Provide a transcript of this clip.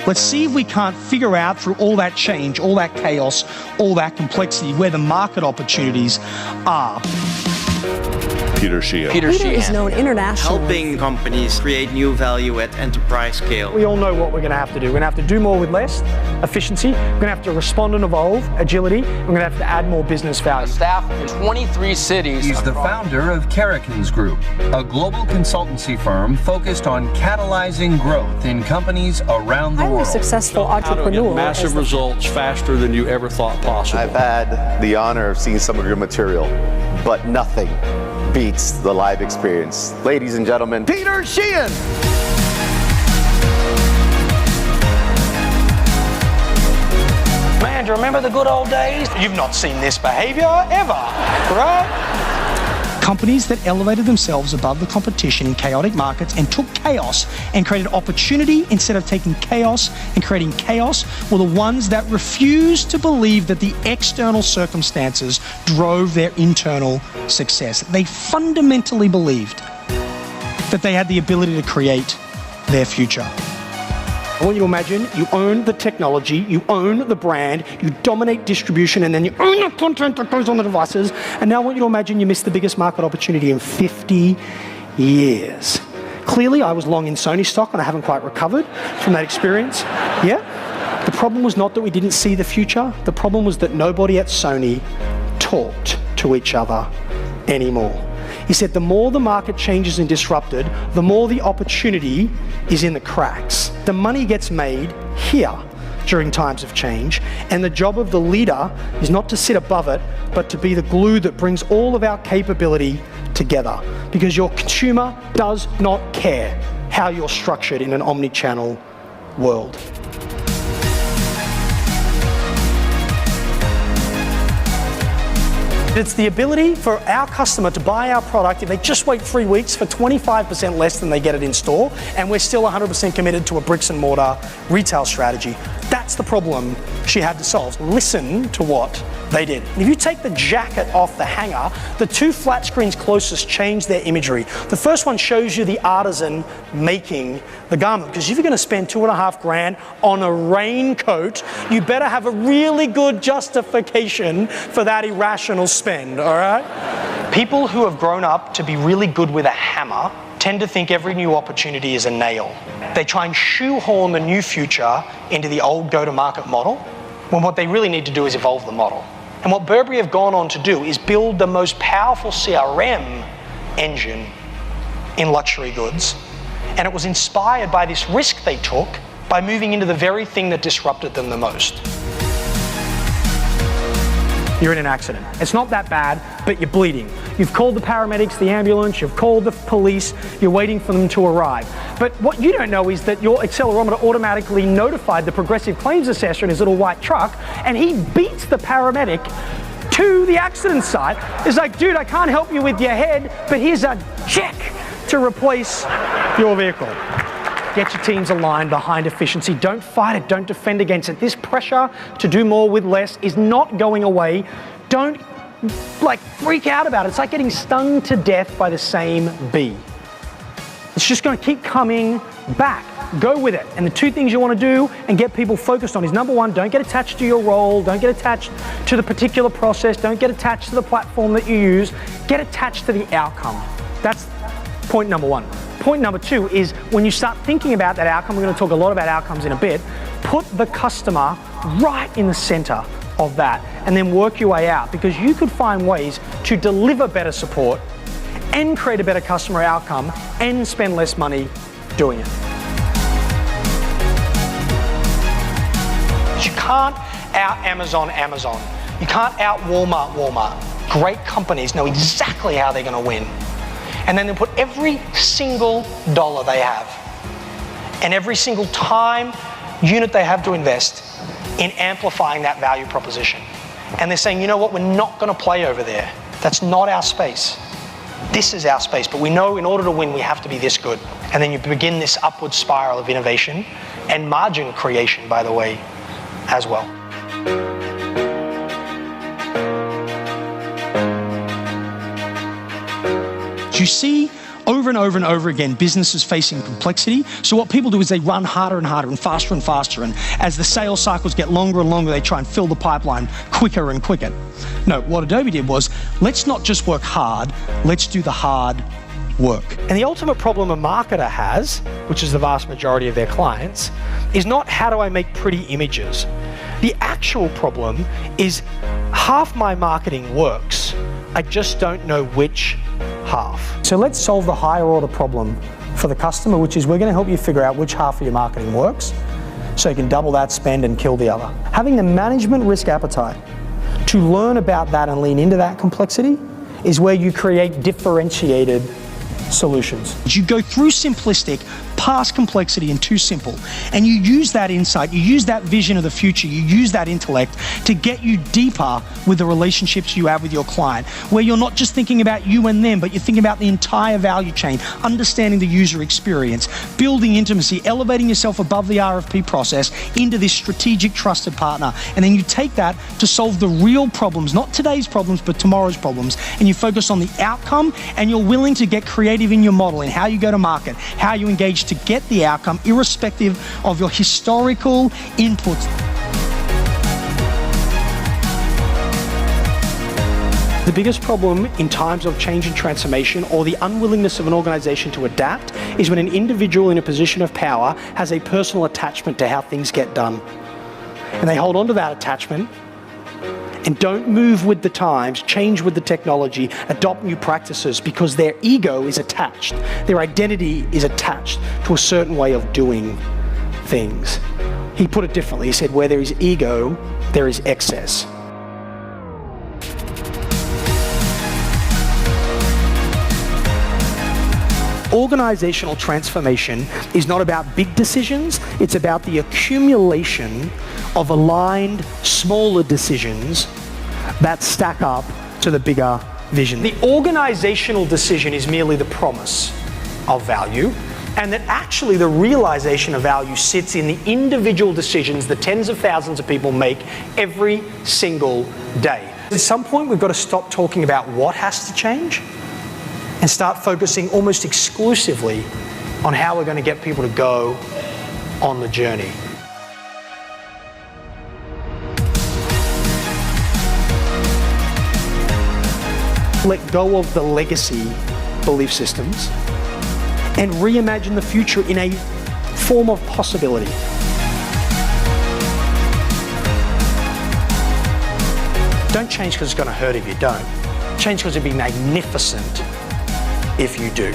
Let's see if we can't figure out through all that change, all that chaos, all that complexity, where the market opportunities are. Peter Sheahan. Peter is known internationally. Helping companies create new value at enterprise scale. We all know what we're going to have to do. We're going to have to do more with less, efficiency. We're going to have to respond and evolve, agility. We're going to have to add more business value. Staff in 23 cities. He's the founder of Karrikins Group, a global consultancy firm focused on catalyzing growth in companies around the world. I'm a successful entrepreneur. Massive results faster than you ever thought possible. I've had the honor of seeing some of your material, but nothing beats the live experience. Ladies and gentlemen, Peter Sheahan. Man, do you remember the good old days? You've not seen this behavior ever, right? Companies that elevated themselves above the competition in chaotic markets and took chaos and created opportunity instead of taking chaos and creating chaos were the ones that refused to believe that the external circumstances drove their internal success. They fundamentally believed that they had the ability to create their future. I want you to imagine you own the technology, you own the brand, you dominate distribution, and then you own the content that goes on the devices. And now I want you to imagine you missed the biggest market opportunity in 50 years. Clearly, I was long in Sony stock and I haven't quite recovered from that experience. Yeah? The problem was not that we didn't see the future. The problem was that nobody at Sony talked to each other anymore. He said the more the market changes and disrupted, the more the opportunity is in the cracks. The money gets made here during times of change, and the job of the leader is not to sit above it, but to be the glue that brings all of our capability together. Because your consumer does not care how you're structured in an omni-channel world. It's the ability for our customer to buy our product if they just wait 3 weeks for 25% less than they get it in store, and we're still 100% committed to a bricks and mortar retail strategy. That's the problem she had to solve. Listen to what they did. And if you take the jacket off the hanger, the two flat screens closest change their imagery. The first one shows you the artisan making the garment, because if you're going to spend $2.5 grand on a raincoat, you better have a really good justification for that irrational spend, all right? People who have grown up to be really good with a hammer tend to think every new opportunity is a nail. They try and shoehorn the new future into the old go-to-market model, when what they really need to do is evolve the model. And what Burberry have gone on to do is build the most powerful CRM engine in luxury goods. And it was inspired by this risk they took by moving into the very thing that disrupted them the most. You're in an accident. It's not that bad, but you're bleeding. You've called the paramedics, the ambulance, you've called the police, you're waiting for them to arrive. But what you don't know is that your accelerometer automatically notified the progressive claims assessor in his little white truck, and he beats the paramedic to the accident site. It's like, dude, I can't help you with your head, but here's a check to replace your vehicle. Get your teams aligned behind efficiency. Don't fight it. Don't defend against it. This pressure to do more with less is not going away. Don't freak out about it. It's like getting stung to death by the same bee. It's just going to keep coming back. Go with it. And the two things you want to do and get people focused on is, number one, don't get attached to your role. Don't get attached to the particular process. Don't get attached to the platform that you use. Get attached to the outcome. That's point number one. Point number two is, when you start thinking about that outcome, we're going to talk a lot about outcomes in a bit, put the customer right in the center of that and then work your way out, because you could find ways to deliver better support and create a better customer outcome and spend less money doing it. You can't out Amazon. You can't out Walmart. Great companies know exactly how they're going to win. And then they put every single dollar they have and every single time unit they have to invest in amplifying that value proposition. And they're saying, you know what, we're not going to play over there. That's not our space. This is our space, but we know in order to win, we have to be this good. And then you begin this upward spiral of innovation and margin creation, by the way, as well. You see over and over and over again, businesses facing complexity. So what people do is they run harder and harder and faster and faster. And as the sales cycles get longer and longer, they try and fill the pipeline quicker and quicker. No, what Adobe did was, let's not just work hard, let's do the hard work. And the ultimate problem a marketer has, which is the vast majority of their clients, is not how do I make pretty images. The actual problem is half my marketing works, I just don't know which half. So let's solve the higher order problem for the customer, which is we're going to help you figure out which half of your marketing works so you can double that spend and kill the other. Having the management risk appetite to learn about that and lean into that complexity is where you create differentiated solutions. You go through simplistic, past complexity and too simple, and you use that insight, you use that vision of the future, you use that intellect to get you deeper with the relationships you have with your client, where you're not just thinking about you and them, but you're thinking about the entire value chain, understanding the user experience, building intimacy, elevating yourself above the RFP process into this strategic trusted partner. And then you take that to solve the real problems, not today's problems, but tomorrow's problems. And you focus on the outcome, and you're willing to get creative in your model, in how you go to market, how you engage to get the outcome, irrespective of your historical inputs. The biggest problem in times of change and transformation, or the unwillingness of an organization to adapt, is when an individual in a position of power has a personal attachment to how things get done. And they hold on to that attachment and don't move with the times, change with the technology, adopt new practices, because their ego is attached. Their identity is attached to a certain way of doing things. He put it differently. He said, where there is ego, there is excess. Organizational transformation is not about big decisions, it's about the accumulation of aligned, smaller decisions that stack up to the bigger vision. The organizational decision is merely the promise of value, and that actually the realization of value sits in the individual decisions that tens of thousands of people make every single day. At some point, we've got to stop talking about what has to change and start focusing almost exclusively on how we're going to get people to go on the journey. Let go of the legacy belief systems and reimagine the future in a form of possibility. Don't change because it's going to hurt if you don't. Change because it'd be magnificent if you do.